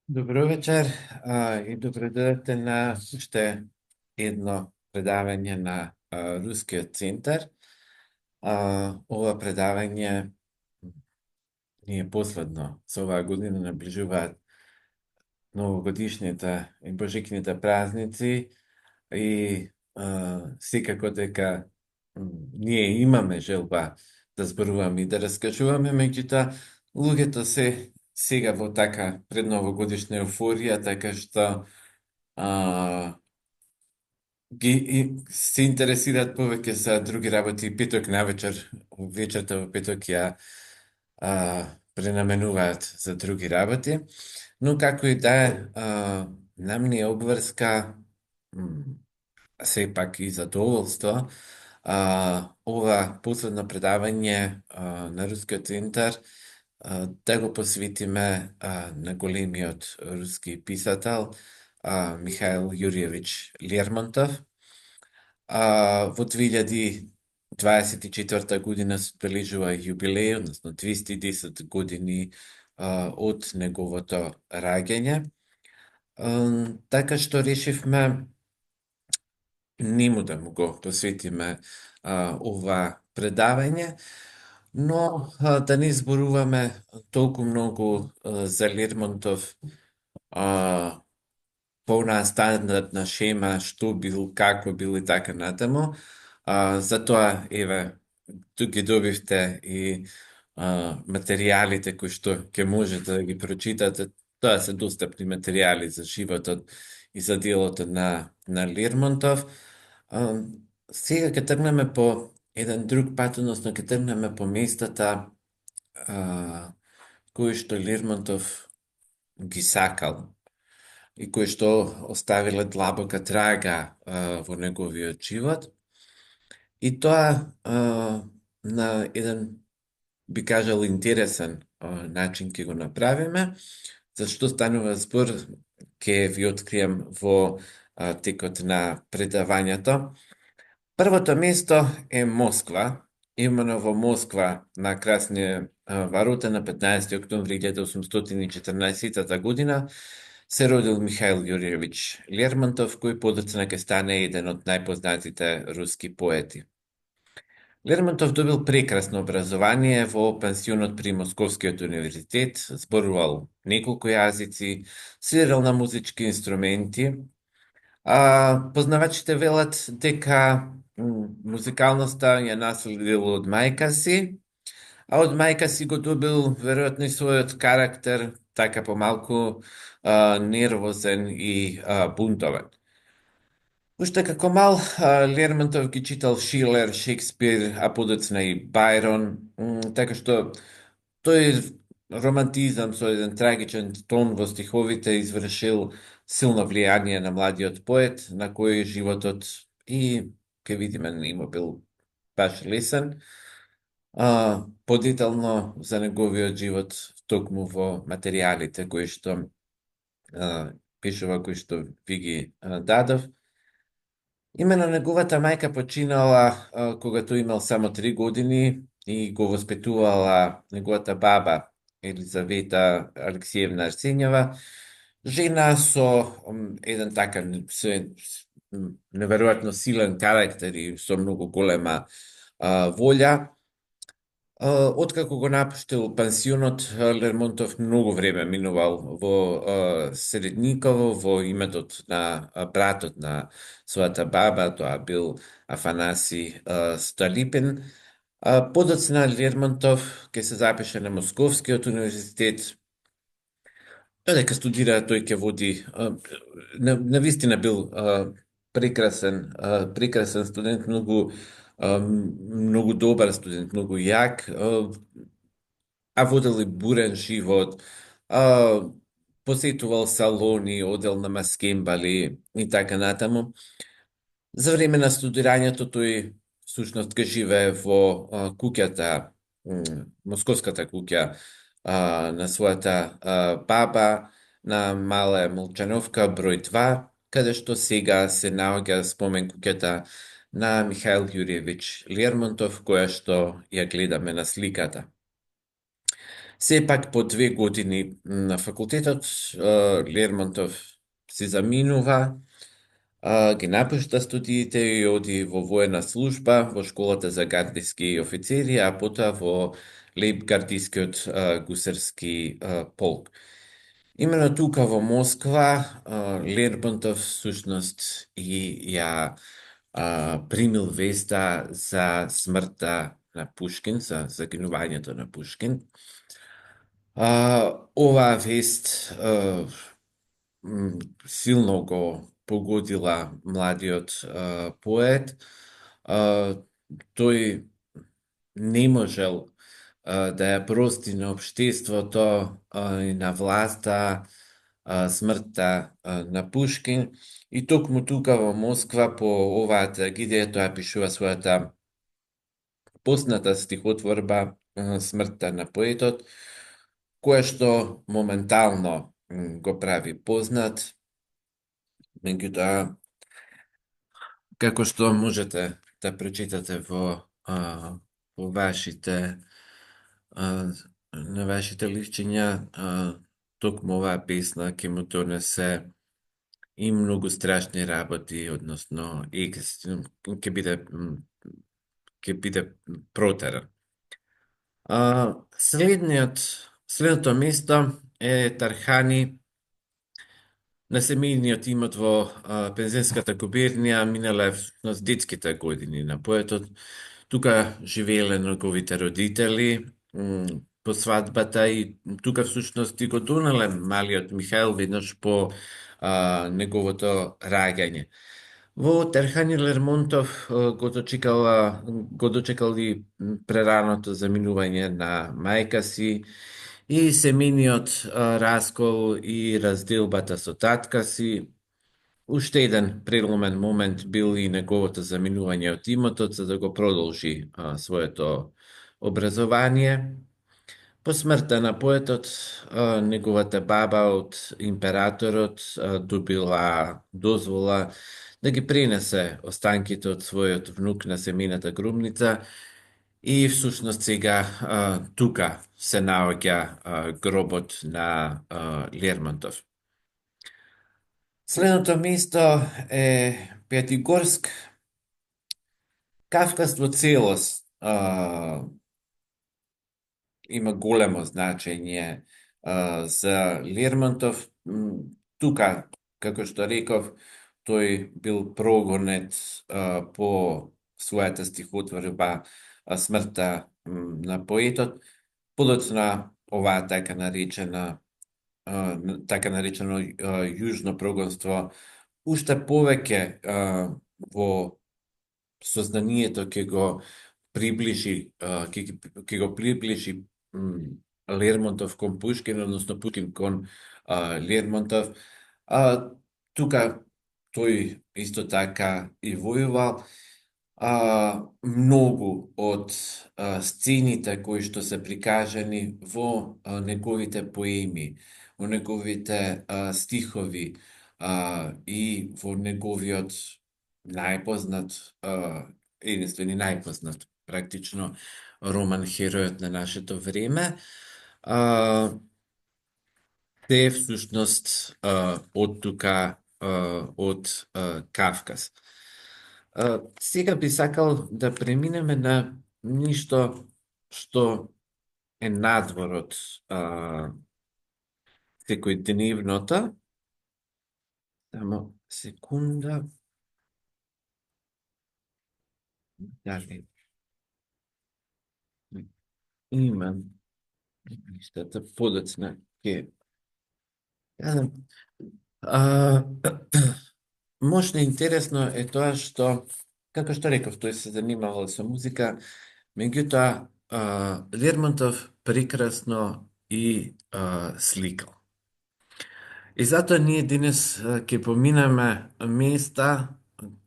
Добро вечер и добредојавте на уште едно предавање на Рускиот центар. Ова предавање ни е последно со оваа година, наближуваат новогодишните и божикните празници и секако дека ние имаме желба да зборуваме и да раскажуваме, меѓутоа луѓето се сега во така предновогодишна еуфорија, така што а, се интересираат повеќе за други работи. Петок навечер, вечерта во петок ја пренаменуваат за други работи. Но како и да е, нам ни е обврска сепак и задоволство ова последно предавање на Рускиот центар да го посветиме на големиот руски писател Михаил Јурјевиќ Лермонтов. Во 2024 година се одбележува јубилеј, односно 210 години од неговото раѓање. Така што решивме нему да му го посветиме ова предавање, но да не зборуваме толку многу за Лермонтов по онаа стандардна шема што бил, како бил и така натаму. Затоа, еве, тук ги добивте и материјалите кои што ќе можете да ги прочитате. Тоа се достапни материјали за животот и за делото на Лермонтов. Сега ќе тргнеме по еден друг пат, односно ќе тргнеме по местата кои што Лермонтов ги сакал и кои што оставиле длабока трага во неговиот живот. И тоа на еден, би кажал, интересен начин ќе го направиме. За што станува збор, ќе ви открием во текот на предавањето. Првото место е Москва. Имено во Москва на Красни варота на 15 октомври 1814 година се родил Михаил Јурјевиќ Лермонтов, кој подоцна ќе стане еден од најпознатите руски поети. Лермонтов добил прекрасно образование во пансионот при Московскиот универзитет, зборувал неколку јазици, свирал на музички инструменти. Познавачите велат дека музикалноста ја наследил од мајка си, а од мајка си го добил веројатно и својот карактер, така помалку нервозен и бунтовен. Уште како мал, Лермонтов ги читал Шилер, Шекспир, а подоцна и Бајрон, така што тој романтизам со еден трагичен тон во стиховите извршил силно влијание на младиот поет, на кој животот и, ке видиме, не му бил баш лесен. Подетално за неговиот живот токму во материјалите кои што пишува, кои што ви ги дадов. Имено неговата мајка починала кога тој имал само 3 години и го воспитувала неговата баба Елизавета Алексиевна Арсенјева, жена со еден така неверојатно силен карактер и со многу голема волја. Откако го напуштил пансионот, Лермонтов многу време минувал во Средниково, во иметот на братот на својата баба, тоа бил Афанаси Столипин. Подоцна Лермонтов ќе се запише на Московскиот универзитет. Додека студира, тој ќе води, на вистина бил прекрасен студент, многу добар студент, многу јак, а водел и бурен живот, посетувал салони, одел на маскембали и така натаму. За време на студирањето тој всушност ке живее во куќата, московската куќа на својата баба на Мала Молчановка број 2, каде што сега се наоѓа спомен куќата на Михаил Јурјевиќ Лермонтов, која што ја гледаме на сликата. Все пак по 2 години на факултетот Лермонтов се заминува, ги напушта студиите и оди во воена служба во школата за гардиски офицери, а потоа во лейбгардискиот гусарски полк. Именно тука во Москва Лермонтов всушност и ја примил веста за смртта на Пушкин, за загинувањето на Пушкин. Оваа вест силно го погодила младиот поет. А, тој не можел да ја прости на општеството и на власта смртта на Пушкин. И токму тука во Москва по оваа трагедија тоа пишува својата позната стихотворба Смртта на поетот, која што моментално го прави познат, меѓутоа, како што можете да прочитате во вашите а, на вашите ливчиња, токму оваа песна ќе му донесе и многу страшни работи, односно и ќе биде протеран. Следното место е Тархани, на семејниот имот во Пензенската губернија минале всушност детските години на поетот. Тука живееле неговите родители по свадбата и тука всушност и го донале малиот Михаил веднаш по неговото раѓање. Во Терхани Лермонтов го дочекал и прераното заминување на мајка си и семениот раскол и разделбата со татка си. Уште еден преломен момент бил и неговото заминување од имотот за да го продолжи своето образование. По смртта на поетот, неговата баба од императорот добила дозвола да ги пренесе останките од својот внук на семејната гробница и всушност сега тука се наоѓа гробот на Лермонтов. Следното место е Петигорск. Кавказ во целост има големо значење за Лермонтов. Тука, како што реков, тој бил прогонет по својата стихотворба Смртта на поетот. Подоцна оваа така наречено јужно прогонство уште повеќе во сознанието ќе го приближи Лермонтов кон Пушкин, односно Пушкин кон Лермонтов. Тука тој исто така и војувал. Многу од сцените кои што се прикажани во неговите поеми, во неговите стихови и во неговиот најпознат, единствен и најпознат практично роман Херојот на нашето време, се всушност од тука, од Кавказ. Сега би сакал да преминеме на ништо што е надвор од секојдневното. Само секунда. Дали имам ништата подоцна ќе Можда интересно е тоа што, како што реков, тој се занимавал со музика, меѓутоа Лермонтов прекрасно и сликал. И затоа ние денес ќе поминеме места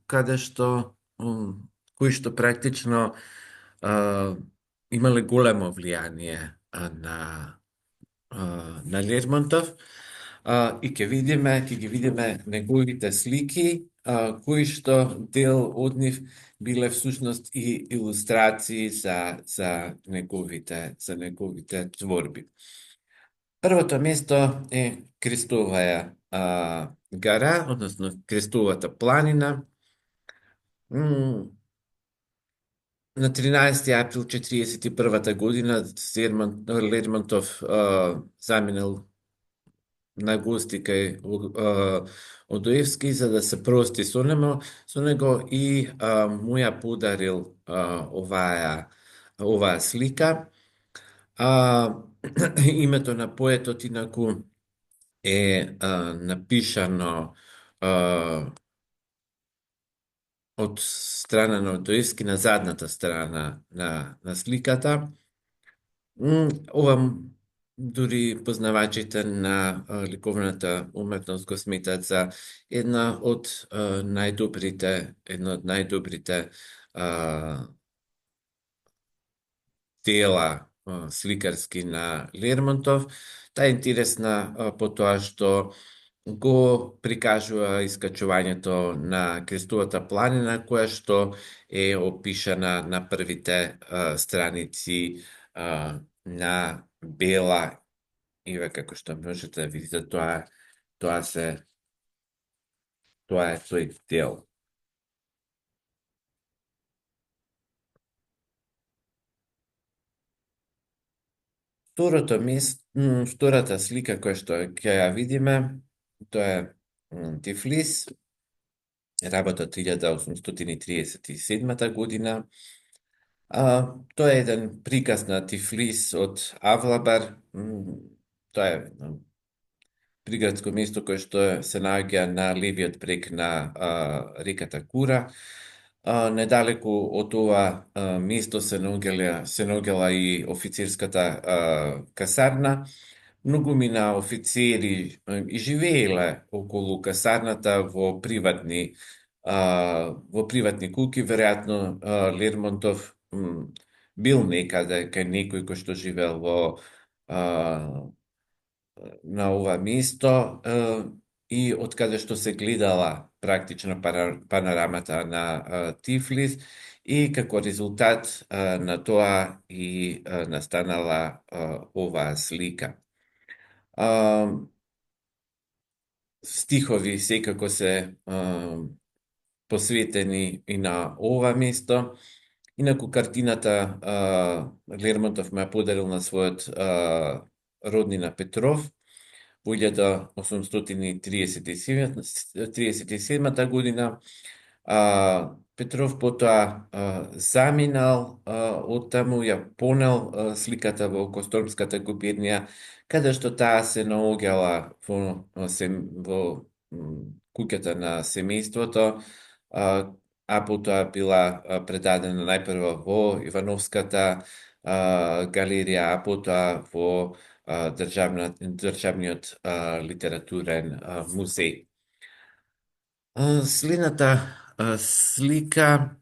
каде што кои што практично имале големо влијание на Лермонтов и ќе ги видиме неговите слики кои што дел од нив биле всушност и илустрации за неговите творби. Првото место е Крестоваја гара, односно Крестовата планина. На 13. април 1941 година Лермонтов заминал на гости кај Одоевски за да се прости со него и му ја подарил оваа слика. Името на поетот инаку е напишано од страна на Одоевски на задната страна на сликата. Ова дури познавачите на ликовната уметност го сметат за една од најдобрите дела сликарски на Лермонтов. Таа е интересна по тоа што го прикажува искачувањето на Крестовата планина, која што е опишана на првите страници на Бела, и како што можете да видите, тоа е тој дел. Втората слика која што ќе ја видиме, тоа е Тифлис, работа од 1837 година. Тоа е еден приказ на Тифлис од Авлабар. Тоа е приградско место кое што се наоѓа на левиот брег на реката Кура. Недалеку од ова место се наоѓала и офицерската касарна. Многумина офицери и живееле околу касарната во приватни куќи. Веројатно Лермонтов бил некаде кај некој кој што живеел на ова место и од каде што се гледала практично панорамата на Тифлис, и како резултат на тоа и настанала оваа слика. Стихови секако се посветени и на ова место. Инаку картината Лермонтов ме подарил на својот роднина Петров во 1837 година. Петров потоа заминал од таму, ја понел сликата во Костормската губернија, каде што таа се наоѓала во куќата на семејството, потоа била предадена најпрво во Ивановската галерија, потоа во државниот литературен музеј. Следната слика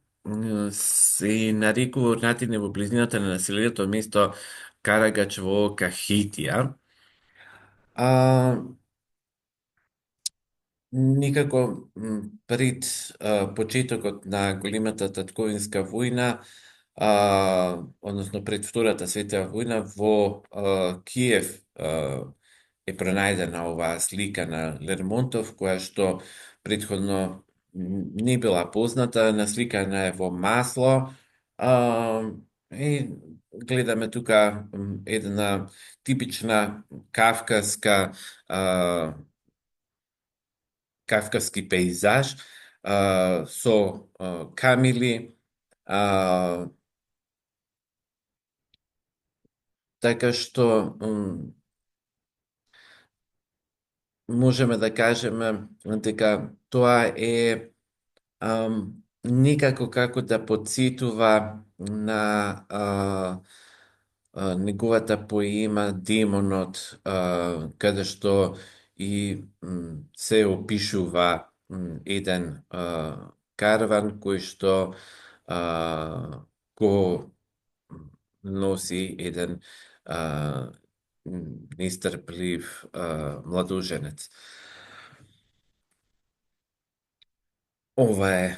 се нарекува урнатине во близината на населеното место Карагач во Кахетија. Некако пред почетокот на големата татковинска војна, односно пред Втората светова војна, во Киев е пронајдена оваа слика на Лермонтов, која што претходно не била позната, насликана е во масло. И гледаме тука една типична кавкаски пејзаж со камили, така што можеме да кажеме дека тоа е некако како да потсетува на неговата поема Демонот, каде што и се опишува еден карван кој што го носи еден нестрплив младоженец. Ова е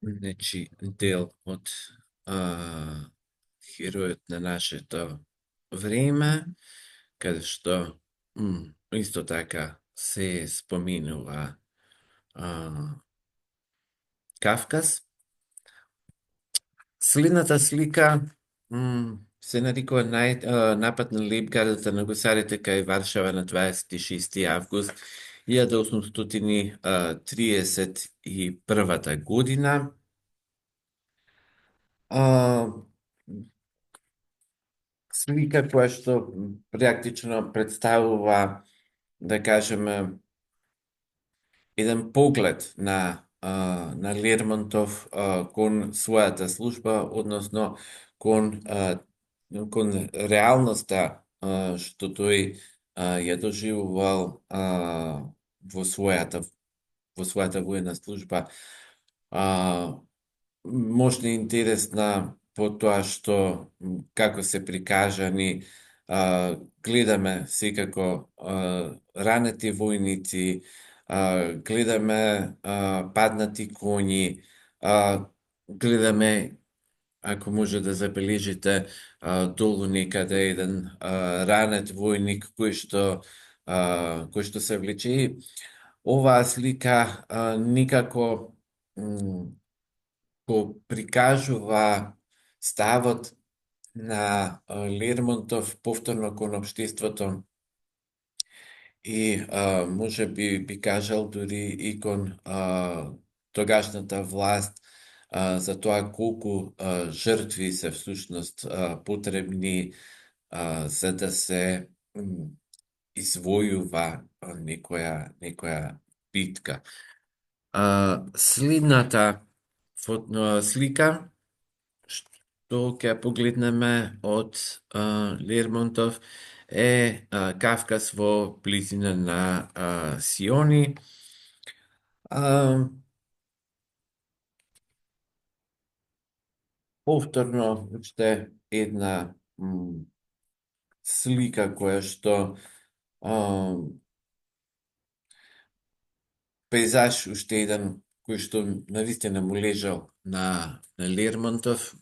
значи, дел од а, херојот на нашето време, каде што исто така се споминува а, Кавказ. Следната слика се нарекува напад на лепгардата на гусарите кај Варшава на 26 август 1831 година. А, Слика која што практично представува, да кажеме, еден поглед на Лермонтов кон својата служба, односно кон реалноста што тој ја доживувал во својата воена служба. А, Можда е интересна по тоа што како се прикажани, гледаме секако ранети војници, гледаме паднати коњи, гледаме, ако може да забележите, долу некаде еден ранет војник кој што се влече. И оваа слика никако го прикажува ставот на Лермонтов повторно кон општеството и може би кажал дури и кон тогашната власт за тоа колку жртви се всушност потребни за да се извојува некоја битка. Следната слика што ќе ја погледнеме од Лермонтов е Кавказ во близина на Сиони. А, Повторно уште една слика која што а, пейзаж уште еден кој што навистина му лежал на Лермонтов,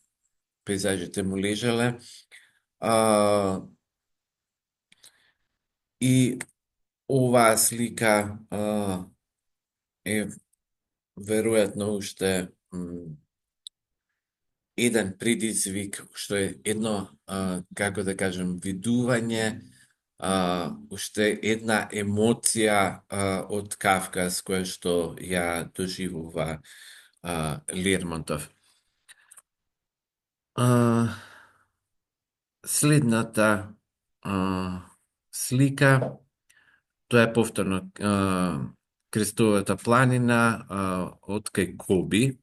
пейзажите му лежале. И оваа слика е веројатно уште еден предизвик, што е едно, како да кажем, видување, уште една емоција од Кавказ, која што ја доживува Лермонтов. А, Следната слика, тоа е повторно Крестовата планина од кај Коби.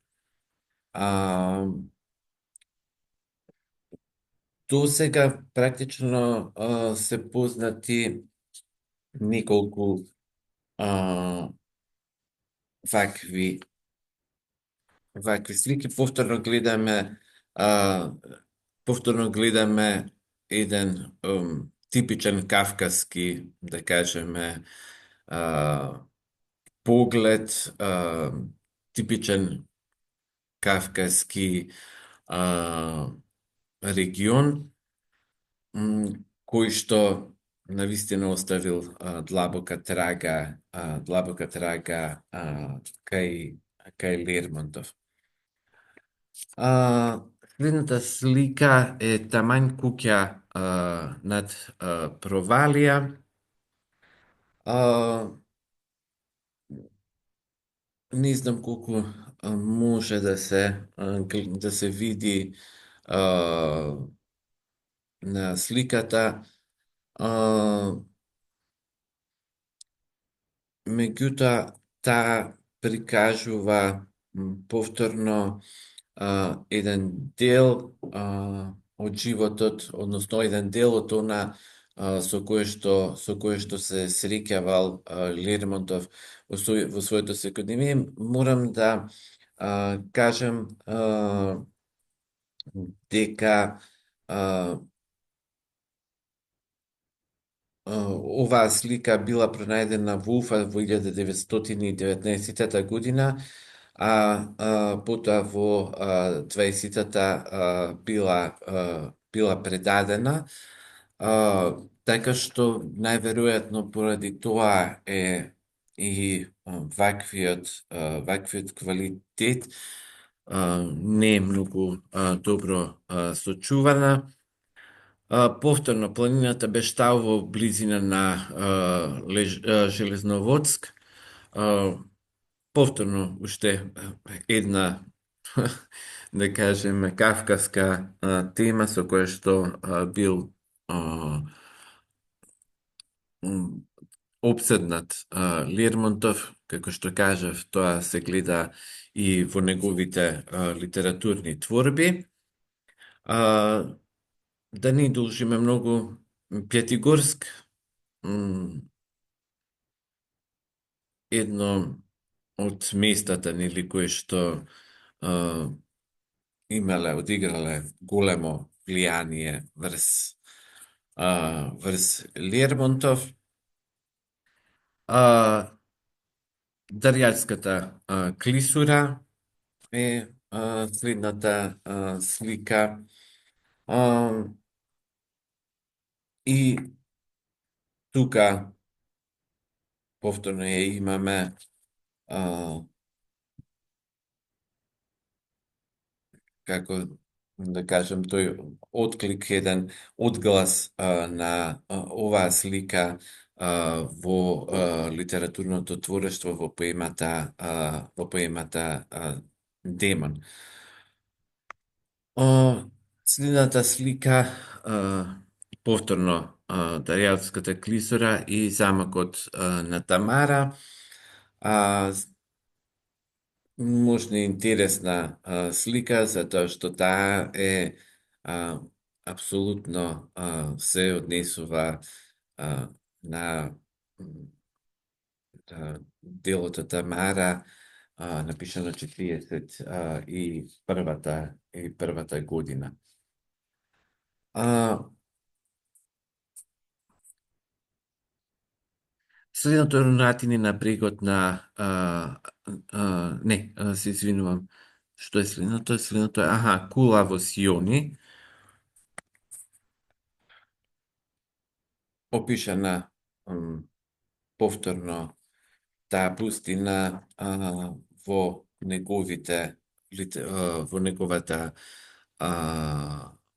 До сега практично се познати неколку а, вакви слики. Повторно гледаме еден типичен кавказски, да кажеме, поглед, типичен кавказски регион, кој што навистина оставил длабока трага кај Лермонтов. Следната слика е таман куќа над Провалија. Не знам колку може да се види на сликата. Меѓутоа, таа прикажува повторно еден дел од животот, односно еден дел од она со кое што се среќавал Лермонтов во своето секојдневие. Морам да кажам дека оваа слика била пронајдена во Уфа во 1919 година, потоа во 20-та била предадена, така што најверојатно поради тоа е и ваквиот квалитет не е многу добро сочувана. Повторно, планината беше таа во близина на Железноводск. А, Повторно, уште една, да кажеме, кавкавска тема со која што бил а, м, обседнат Лермонтов, како што кажав, тоа се гледа и во неговите литературни творби. А, да не должиме многу, Пјатигорск, едно од местата нели кои што а, одиграле големо влијание врз Лермонтов. А, Дарјалската клисура е следната слика. А, и тука повторно ја имаме а, како да кажем, тој отклик, еден одглас на оваа слика во литературното творештво во поемата Демон. Следната слика повторно Дарјавската клисура и замокот на Тамара. А, Можна интересна слика, затоа што таа е апсолутно се однесува на делото Тамара, напишано 40 и првата година. А, Следното ронатини на брегот на не, се извинувам. Што е следното? Следното е, Кула во Сиони, опишана повторно таа пустина во во неговата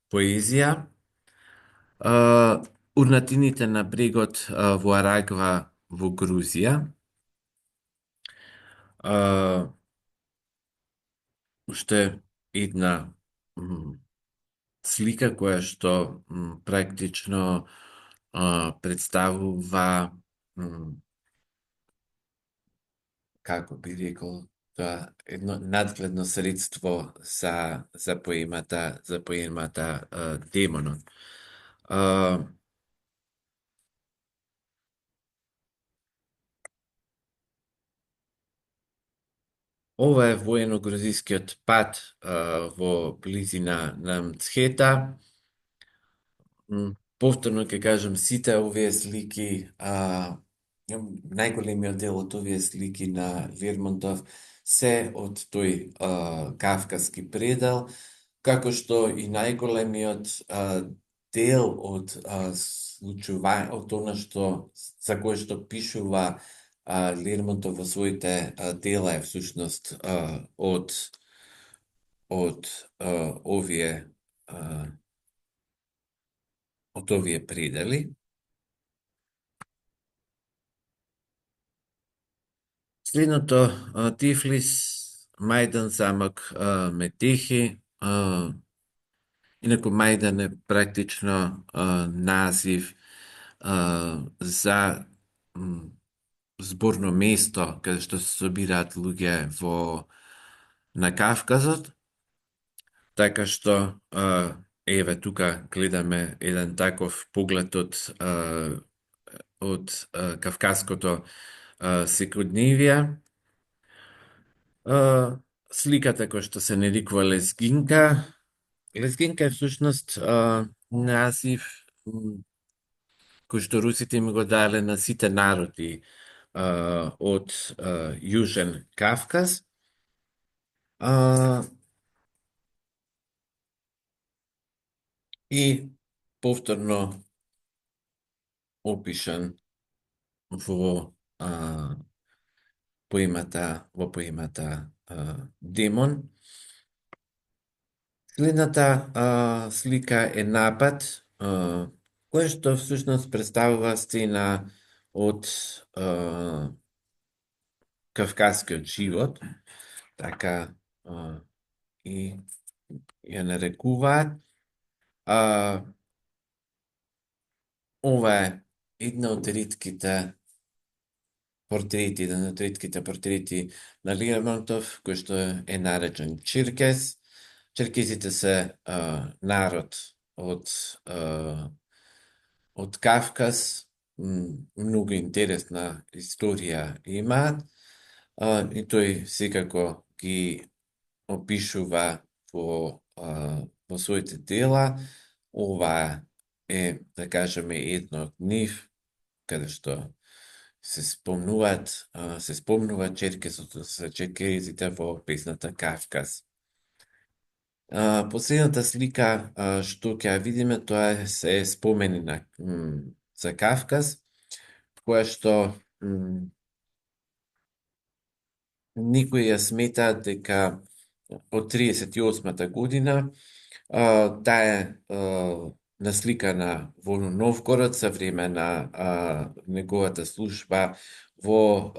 поезија. Урнатините на брегот во Арагва во Грузија. Уште една слика која што практично представува како би рекол, тоа едно надгледно средство за поемата Демонот. Ова е воено-грузискиот пат во близина на Мцхета. Повторно ќе кажам, сите овие слики, најголемиот дел од овие слики на Лермонтов се од тој кавказски предел, како што и најголемиот дел од од она што за кое што пишува Лермонтов во своите дела е всушност од овие предели. Следното, Тифлис, Мајдан, замок Метехи. Инаку Мајдан е практично назив за зборно место каде што се собираат луѓе на Кавказот. Така што еве тука гледаме еден таков поглед од кавказското секојдневие. Сликата која што се нарекува Лезгинка е всушност назив кој што русите им го дале на сите народи од Јужен Кавказ. А, и повторно опишан во поимата демон. Следната слика е напад, кој што всушност представува сцена од кавказскиот живот, така и ја нарекуваат. А, ова е една од ретките портрети, еден од ретките портрети на Лермонтов, кој што е наречен Черкес. Черкезите се народ од Кавказ, многу интересна историја имаат, и тој секако ги опишува во своите дела. Ова е, да кажеме, едно од нив, каде што се спомнува Черкесот за черкезите во песната Кавказ. Последната слика што ќе ја видиме, тоа се спомени за Кавказ, која што никои ја сметаат дека од 38-та година таа е насликана во Новгород за време на неговата служба во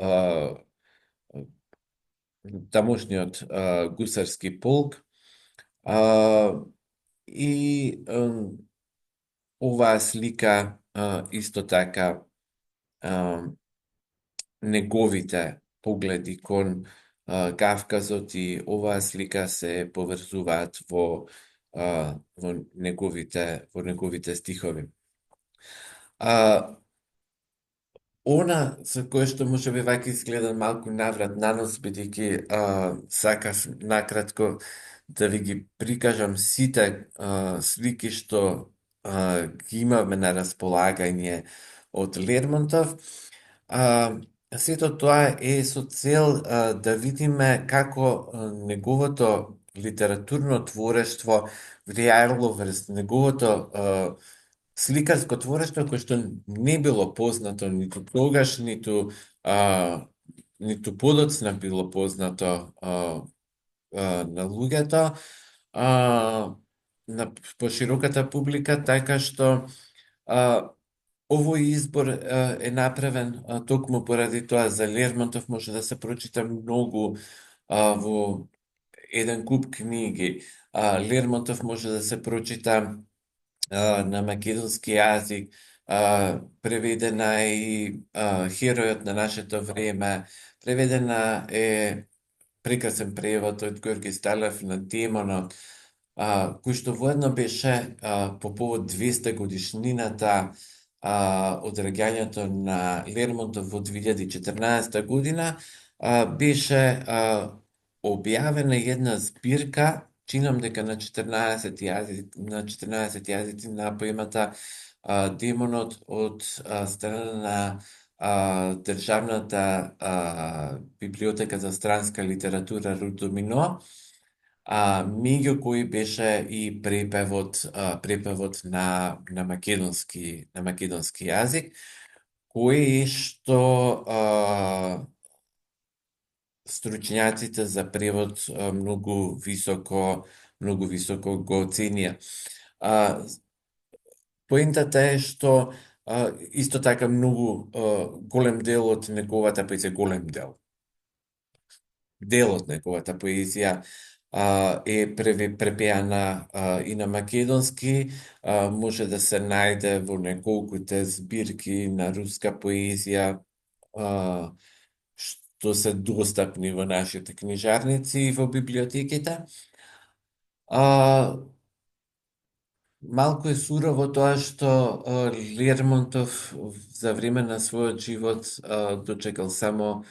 тамошниот гусарски полк. И оваа слика исто така неговите погледи кон Кавказот и оваа слика се поврзуваат во неговите стихови. Она за кое што може би вака изгледа малку наврат на нос, бидејќи сакав накратко да ви ги прикажам сите слики што ги имаме на располагање од Лермонтов. Сето тоа е со цел да видиме како неговото литературно творештво влијаело врз неговото сликарско творештво кое што не било познато ниту тогаш, ниту подоцна било познато на луѓето, на пошироката публика, така што овој избор е направен токму поради тоа. За Лермонтов може да се прочита многу во еден куп книги. Лермонтов може да се прочита на македонски јазик, преведена е и Херојот на нашето време, преведена е прекрасен превод од Георги Сталев на Демонот, кој што воедно беше по повод 200 годишнината од раѓањето на Лермонтов во 2014 година, беше објавена една збирка, чинам дека на 14 јазици на поемата Демонот од страна на Државната библиотека за странска литература Рудомино, меѓу кои беше и препевод на македонски јазик, кој што стручњаците за превод многу високо го оценија. Поентата е што исто така многу голем дел од неговата поезија, дел од неговата поезија е препеана и на македонски, може да се најде во неколкуте збирки на руска поезија, што се достапни во нашите книжарници и во библиотеките. Малку е сурово тоа што Лермонтов за време на својот живот дочекал само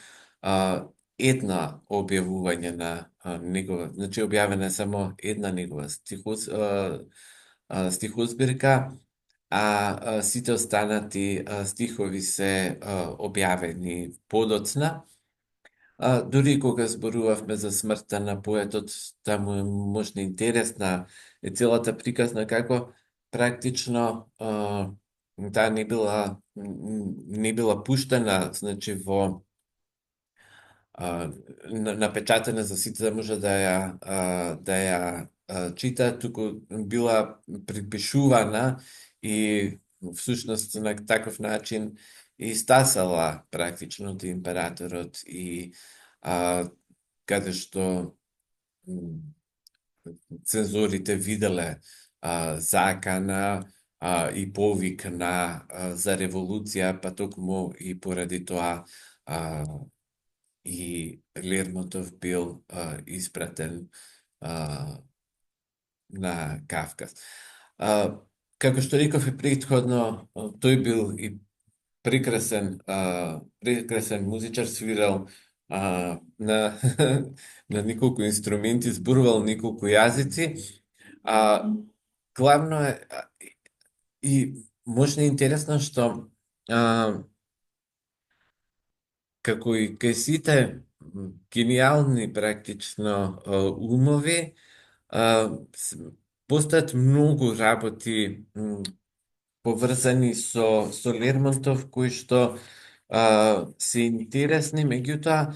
една објавување на негова, значи објавена е само една негова стихозбирка, сите останати стихови се објавени подоцна. Дури кога зборувавме за смртта на поетот, таму е можна интересна е целата приказна како практично таа не била пуштена, значи во напечатана за сите да може да ја читаат, туку била припишувана и всушност на таков начин и стасала практично од императорот и каде што цензорите виделе закана и повик за револуција, па токму и поради тоа и Лермонтов бил испратен на Кавказ. Како што реков и претходно, тој бил и прекрасен музичар, свирал на на неколку инструменти, зборувал неколку јазици. Главно е и можна интересно што како и кај сите гениални практично умови, постојат многу работи поврзани со Лермонтов кои што се интересни, меѓутоа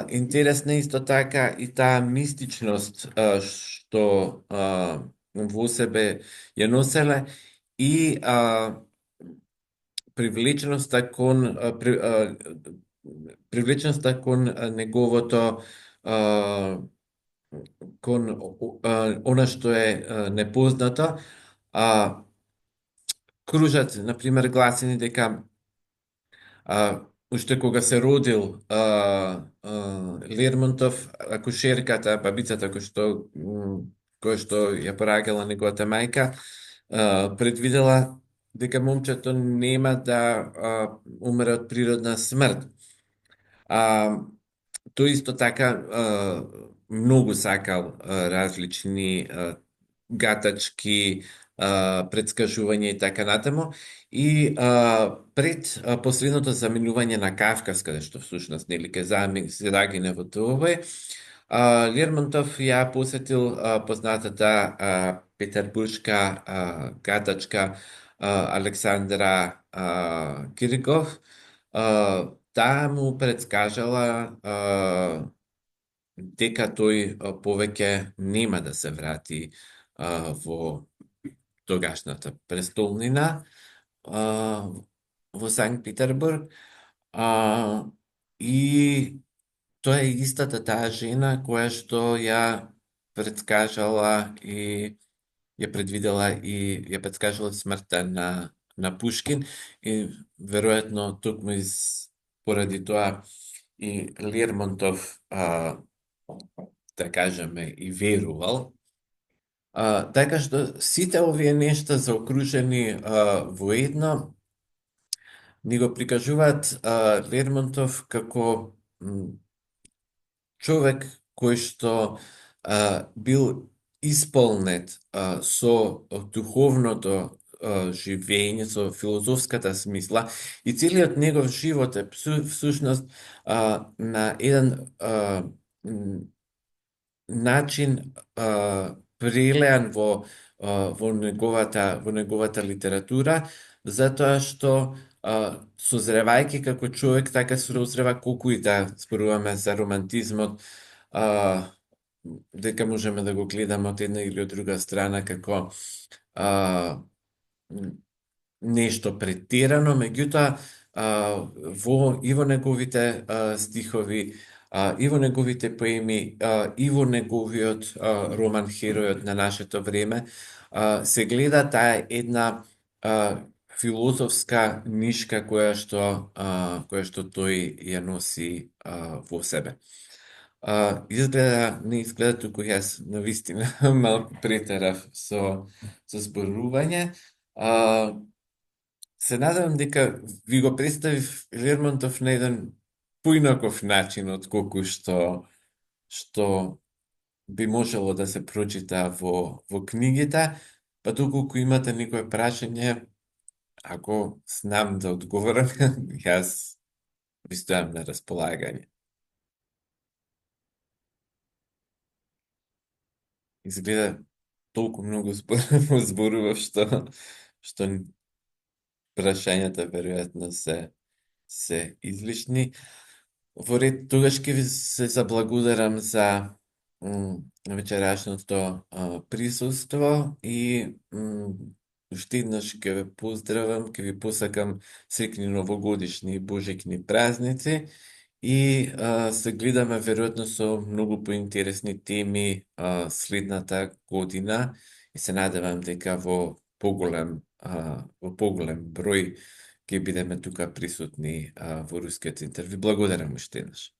интересна е исто така и таа мистичност што во себе ја носеле и привлеченоста кон неговото кон она што е непознато. Кружат, например, гласини дека уште кога се родил Лермонтов, акушерката, бабицата која што ја пораѓала неговата мајка, предвидела дека момчето нема да умре од природна смрт. Тој исто така многу сакал различни гатачки, предскажување и така натаму. И пред последното заменување на Кавказ, каде што всушност нели ке загине во овој, Лермонтов ја посетил познатата петербуршка гатачка Александра Кирков. Таа му предскажала дека тој повеќе нема да се врати во тогашната престолнина во Санкт Петербург, и тоа е истата таа жена која што ја предскажала и ја предвидела и ја предскажала смртта на Пушкин, и веројатно токму поради тоа и Лермонтов да кажеме и верувал. Така што сите овие нешта заокружени во едно ни го прикажуваат Лермонтов како човек кој што бил исполнет со духовното живење, со филозофската смисла, и целиот негов живот е всушност на еден начин прелеан во неговата литература, затоа што созревајќи како човек, така созрева колку и да зборуваме за романтизмот, дека можеме да го гледаме од една или од друга страна како нешто претерано, меѓутоа и во неговите стихови, и во неговите поеми, и во неговиот роман Херојот на нашето време, се гледа таа една филозофска нишка која што тој ја носи во себе. Не изгледа, туку јас навистина малку претерав со зборување. Се надевам дека ви го представив Лермонтов на еден поинаков начин од колку што би можело да се прочита во книгите, па доколку имате некое прашање, Ако знам да одговорам, јас ви стојам на располагање. Изгледа толку многу зборував што прашањата веројатно се излишни. Во ред, тогаш ќе ви се заблагодарам за вечерашното присуство и уште еднаш ќе ве поздравам, ќе ви посакам среќни новогодишни и божекни празници и се гледаме веројатно со многу поинтересни теми следната година и се надевам дека во поголем број ќе бидеме тука присутни во Рускиот центар. Ви благодарам уште еднаш.